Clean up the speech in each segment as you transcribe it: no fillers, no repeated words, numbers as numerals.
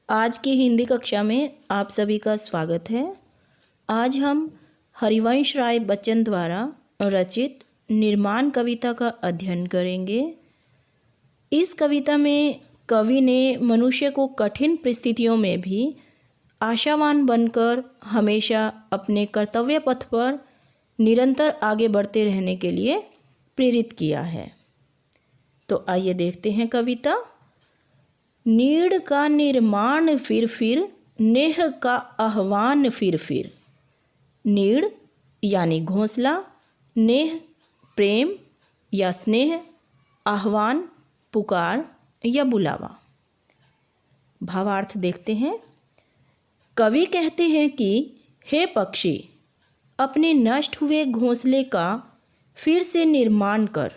आज की हिंदी कक्षा में आप सभी का स्वागत है। आज हम हरिवंश राय बच्चन द्वारा रचित निर्माण कविता का अध्ययन करेंगे। इस कविता में कवि ने मनुष्य को कठिन परिस्थितियों में भी आशावान बनकर हमेशा अपने कर्तव्य पथ पर निरंतर आगे बढ़ते रहने के लिए प्रेरित किया है। तो आइए देखते हैं कविता। नीड़ का निर्माण फिर नेह का आह्वान फिर। नीड़ यानी घोंसला, नेह प्रेम या स्नेह, आह्वान पुकार या बुलावा। भावार्थ देखते हैं। कवि कहते हैं कि हे पक्षी, अपने नष्ट हुए घोंसले का फिर से निर्माण कर,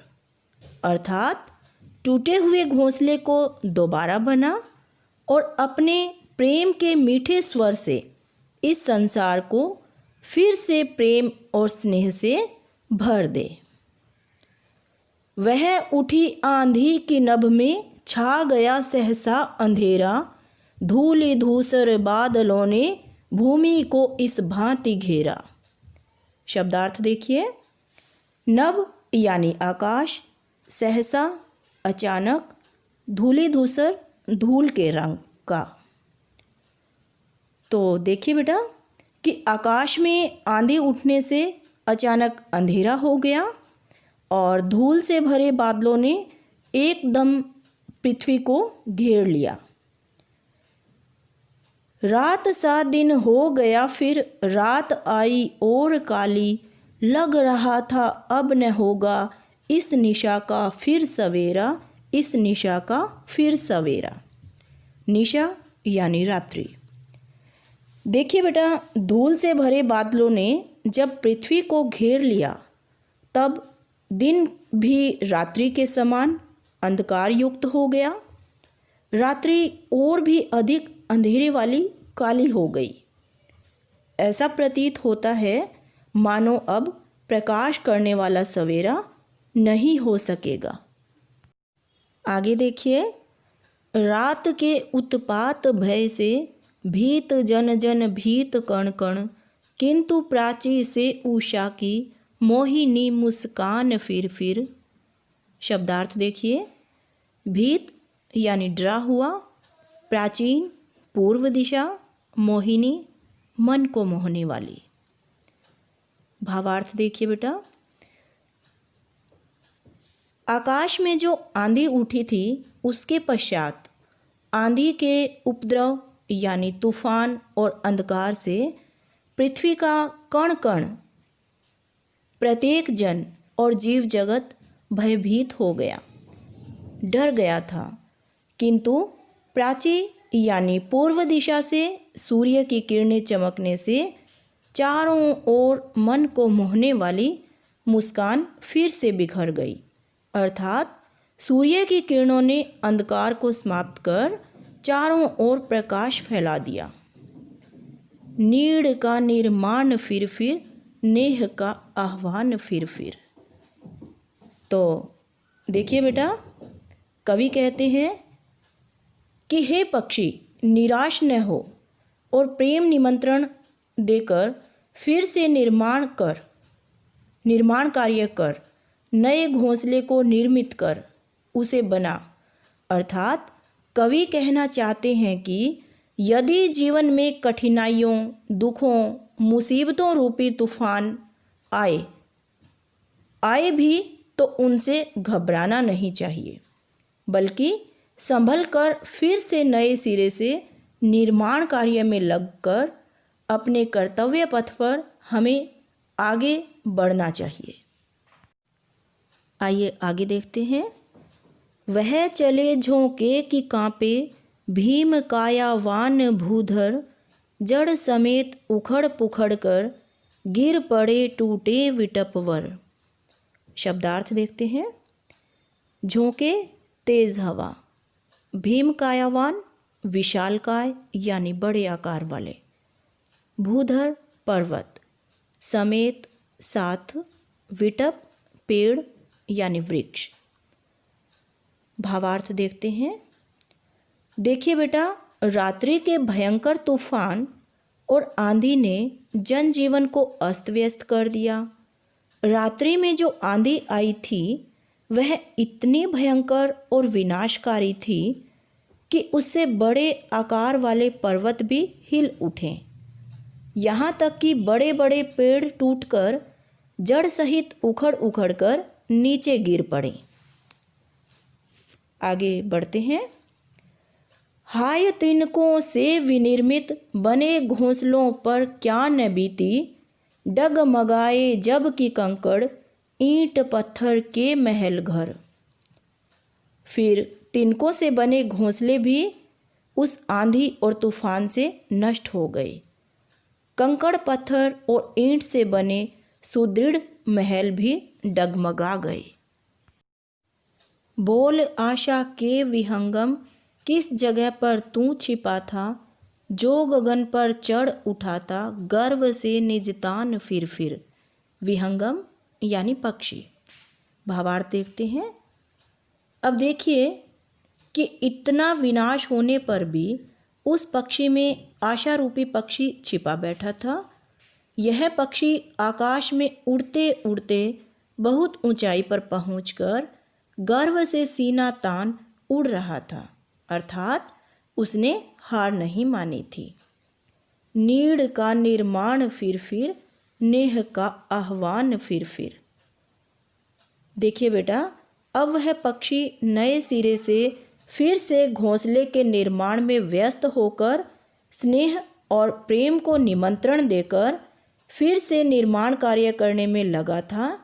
अर्थात टूटे हुए घोंसले को दोबारा बना और अपने प्रेम के मीठे स्वर से इस संसार को फिर से प्रेम और स्नेह से भर दे। वह उठी आंधी की नभ में छा गया सहसा अंधेरा, धूलि धूसर बादलों ने भूमि को इस भांति घेरा। शब्दार्थ देखिए। नभ यानी आकाश, सहसा अचानक, धूलि धूसर धूल के रंग का। तो देखिए बेटा कि आकाश में आंधी उठने से अचानक अंधेरा हो गया और धूल से भरे बादलों ने एकदम पृथ्वी को घेर लिया। रात सा दिन हो गया फिर रात आई और काली, लग रहा था अब न होगा इस निशा का फिर सवेरा, इस निशा का फिर सवेरा। निशा यानी रात्रि। देखिए बेटा, धूल से भरे बादलों ने जब पृथ्वी को घेर लिया तब दिन भी रात्रि के समान अंधकार युक्त हो गया। रात्रि और भी अधिक अंधेरे वाली काली हो गई। ऐसा प्रतीत होता है मानो अब प्रकाश करने वाला सवेरा नहीं हो सकेगा। आगे देखिए। रात के उत्पात भय से भीत जन जन भीत कण कण, किंतु प्राची से उषा की मोहिनी मुस्कान फिर। शब्दार्थ देखिए। भीत यानी डरा हुआ, प्राचीन पूर्व दिशा, मोहिनी मन को मोहने वाली। भावार्थ देखिए बेटा। आकाश में जो आंधी उठी थी उसके पश्चात आंधी के उपद्रव यानी तूफान और अंधकार से पृथ्वी का कण कण, प्रत्येक जन और जीव जगत भयभीत हो गया, डर गया था। किंतु प्राची यानी पूर्व दिशा से सूर्य की किरणें चमकने से चारों ओर मन को मोहने वाली मुस्कान फिर से बिखर गई, अर्थात सूर्य की किरणों ने अंधकार को समाप्त कर चारों ओर प्रकाश फैला दिया। नीड़ का निर्माण फिर नेह का आह्वान फिर। तो देखिए बेटा, कवि कहते हैं कि हे पक्षी, निराश न हो और प्रेम निमंत्रण देकर फिर से निर्माण कार्य कर, नए घोंसले को निर्मित कर, उसे बना। अर्थात कवि कहना चाहते हैं कि यदि जीवन में कठिनाइयों, दुखों, मुसीबतों रूपी तूफान आए भी तो उनसे घबराना नहीं चाहिए, बल्कि संभल कर फिर से नए सिरे से निर्माण कार्य में लगकर अपने कर्तव्य पथ पर हमें आगे बढ़ना चाहिए। आइए आगे देखते हैं। वह चले झोंके कि कांपे भीम कायावान भूधर, जड़ समेत उखड़ पुखड़ कर गिर पड़े टूटे विटपवर। शब्दार्थ देखते हैं। झोंके तेज हवा, भीम कायावान विशालकाय यानी बड़े आकार वाले, भूधर पर्वत, समेत साथ, विटप पेड़ यानी वृक्ष। भावार्थ देखते हैं। देखिए बेटा, रात्रि के भयंकर तूफान और आंधी ने जनजीवन को अस्त व्यस्त कर दिया। रात्रि में जो आंधी आई थी वह इतनी भयंकर और विनाशकारी थी कि उससे बड़े आकार वाले पर्वत भी हिल उठे। यहाँ तक कि बड़े बड़े पेड़ टूटकर जड़ सहित उखड़ उखड़ कर नीचे गिर पड़े। आगे बढ़ते हैं। हाय तिनकों से विनिर्मित बने घोंसलों पर क्या न बीती, डगमगाए जब की कंकड़ ईंट पत्थर के महल घर। फिर तिनकों से बने घोंसले भी उस आंधी और तूफान से नष्ट हो गए। कंकड़ पत्थर और ईंट से बने सुदृढ़ महल भी डगमगा गए। बोल आशा के विहंगम, किस जगह पर तू छिपा था, जो गगन पर चढ़ उठाता गर्व से निजतान फिर। विहंगम यानी पक्षी। भावार्थ देखते हैं। अब देखिए कि इतना विनाश होने पर भी उस पक्षी में आशा रूपी पक्षी छिपा बैठा था। यह पक्षी आकाश में उड़ते उड़ते बहुत ऊंचाई पर पहुंचकर गर्व से सीना तान उड़ रहा था, अर्थात उसने हार नहीं मानी थी। नीड़ का निर्माण फिर, नेह का आह्वान फिर। देखिए बेटा, अब वह पक्षी नए सिरे से फिर से घोंसले के निर्माण में व्यस्त होकर स्नेह और प्रेम को निमंत्रण देकर फिर से निर्माण कार्य करने में लगा था।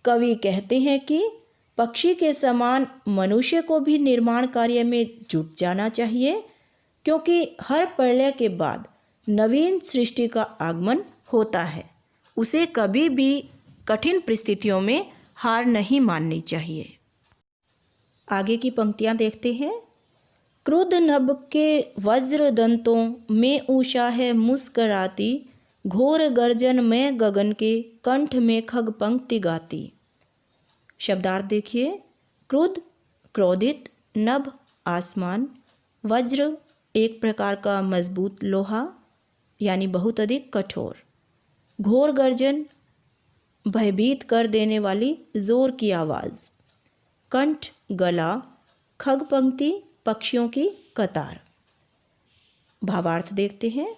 कवि कहते हैं कि पक्षी के समान मनुष्य को भी निर्माण कार्य में जुट जाना चाहिए, क्योंकि हर प्रलय के बाद नवीन सृष्टि का आगमन होता है। उसे कभी भी कठिन परिस्थितियों में हार नहीं माननी चाहिए। आगे की पंक्तियाँ देखते हैं। क्रुद्ध नभ के वज्र दंतों में उषा है मुस्कराती, घोर गर्जन में गगन के कंठ में खग पंक्ति गाती। शब्दार्थ देखिए। क्रुद्ध क्रोधित, नभ आसमान, वज्र एक प्रकार का मजबूत लोहा यानी बहुत अधिक कठोर, घोर गर्जन भयभीत कर देने वाली जोर की आवाज़, कंठ गला, खग पंक्ति पक्षियों की कतार। भावार्थ देखते हैं।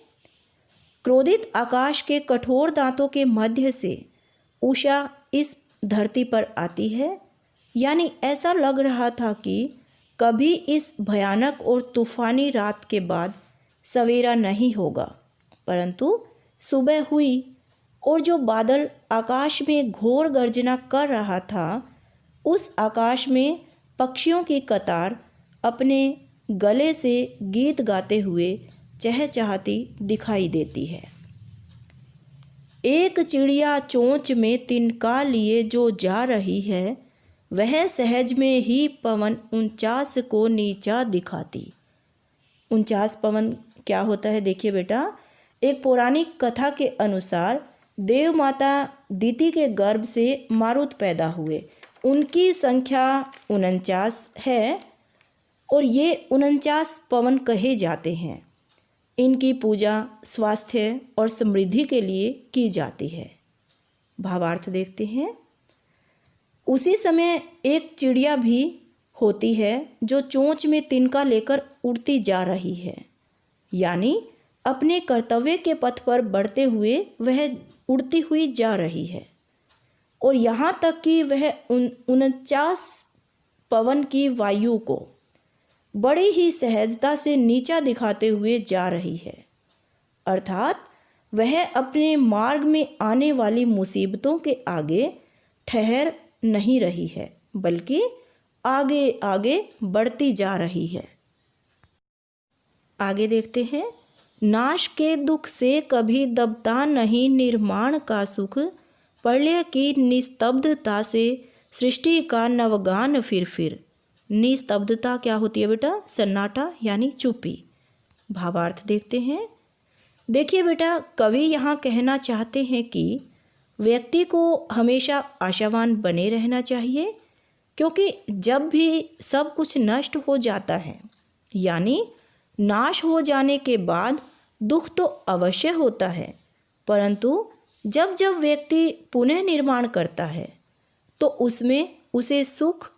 क्रोधित आकाश के कठोर दांतों के मध्य से उषा इस धरती पर आती है, यानी ऐसा लग रहा था कि कभी इस भयानक और तूफानी रात के बाद सवेरा नहीं होगा, परंतु सुबह हुई और जो बादल आकाश में घोर गर्जना कर रहा था, उस आकाश में पक्षियों की कतार अपने गले से गीत गाते हुए चहचहाती दिखाई देती है। एक चिड़िया चोंच में तिनका लिए जो जा रही है, वह सहज में ही पवन 49 को नीचा दिखाती। 49 पवन क्या होता है? देखिए बेटा, एक पौराणिक कथा के अनुसार देव माता दिति के गर्भ से मारुत पैदा हुए। उनकी संख्या 49 है और ये 49 पवन कहे जाते हैं। इनकी पूजा स्वास्थ्य और समृद्धि के लिए की जाती है। भावार्थ देखते हैं। उसी समय एक चिड़िया भी होती है जो चोंच में तिनका लेकर उड़ती जा रही है, यानी अपने कर्तव्य के पथ पर बढ़ते हुए वह उड़ती हुई जा रही है और यहाँ तक कि वह 49 पवन की वायु को बड़ी ही सहजता से नीचा दिखाते हुए जा रही है, अर्थात वह अपने मार्ग में आने वाली मुसीबतों के आगे ठहर नहीं रही है, बल्कि आगे आगे बढ़ती जा रही है। आगे देखते हैं। नाश के दुख से कभी दबता नहीं निर्माण का सुख, प्रलय की निस्तब्धता से सृष्टि का नवगान फिर। निस्तब्धता क्या होती है बेटा? सन्नाटा यानी चुप्पी। भावार्थ देखते हैं। देखिए बेटा, कवि यहाँ कहना चाहते हैं कि व्यक्ति को हमेशा आशावान बने रहना चाहिए, क्योंकि जब भी सब कुछ नष्ट हो जाता है, यानी नाश हो जाने के बाद दुख तो अवश्य होता है, परंतु जब जब व्यक्ति पुनः निर्माण करता है तो उसमें उसे सुख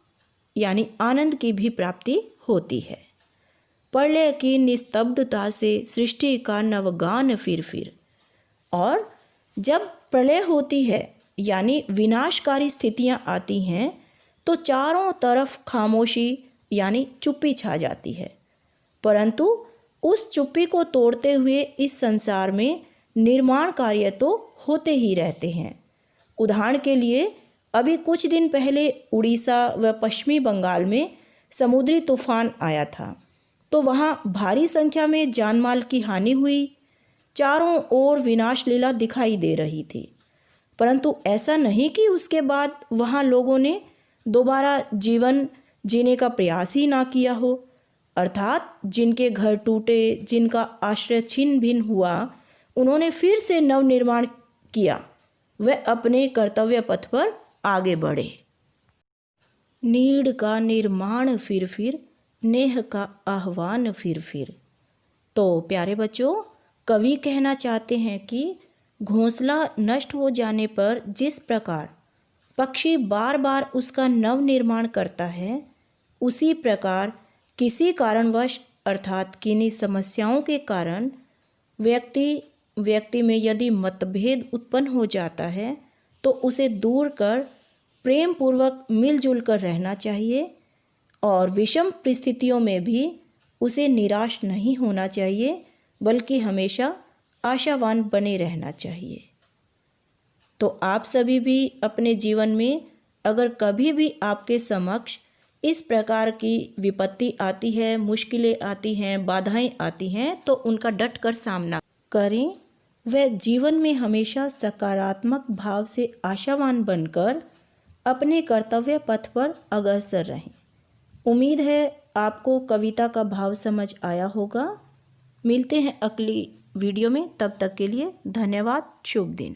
यानी आनंद की भी प्राप्ति होती है। प्रलय की निस्तब्धता से सृष्टि का नवगान फिर। और जब प्रलय होती है यानी विनाशकारी स्थितियां आती हैं तो चारों तरफ खामोशी यानी चुप्पी छा जाती है, परंतु उस चुप्पी को तोड़ते हुए इस संसार में निर्माण कार्य तो होते ही रहते हैं। उदाहरण के लिए अभी कुछ दिन पहले उड़ीसा व पश्चिमी बंगाल में समुद्री तूफान आया था, तो वहाँ भारी संख्या में जानमाल की हानि हुई। चारों ओर विनाश लीला दिखाई दे रही थी, परंतु ऐसा नहीं कि उसके बाद वहाँ लोगों ने दोबारा जीवन जीने का प्रयास ही ना किया हो। अर्थात जिनके घर टूटे, जिनका आश्रय छिन्न भिन्न हुआ, उन्होंने फिर से नवनिर्माण किया, वे अपने कर्तव्य पथ पर आगे बढ़े। नीड़ का निर्माण फिर, नेह का आह्वान फिर। तो प्यारे बच्चों, कवि कहना चाहते हैं कि घोंसला नष्ट हो जाने पर जिस प्रकार पक्षी बार बार उसका नव निर्माण करता है, उसी प्रकार किसी कारणवश अर्थात किन्हीं समस्याओं के कारण व्यक्ति में यदि मतभेद उत्पन्न हो जाता है तो उसे दूर कर प्रेम पूर्वक मिलजुल कर रहना चाहिए और विषम परिस्थितियों में भी उसे निराश नहीं होना चाहिए, बल्कि हमेशा आशावान बने रहना चाहिए। तो आप सभी भी अपने जीवन में अगर कभी भी आपके समक्ष इस प्रकार की विपत्ति आती है, मुश्किलें आती हैं, बाधाएं आती हैं, तो उनका डट कर सामना करें। वह जीवन में हमेशा सकारात्मक भाव से आशावान बनकर अपने कर्तव्य पथ पर अग्रसर रहें। उम्मीद है आपको कविता का भाव समझ आया होगा। मिलते हैं अगली वीडियो में, तब तक के लिए धन्यवाद। शुभ दिन।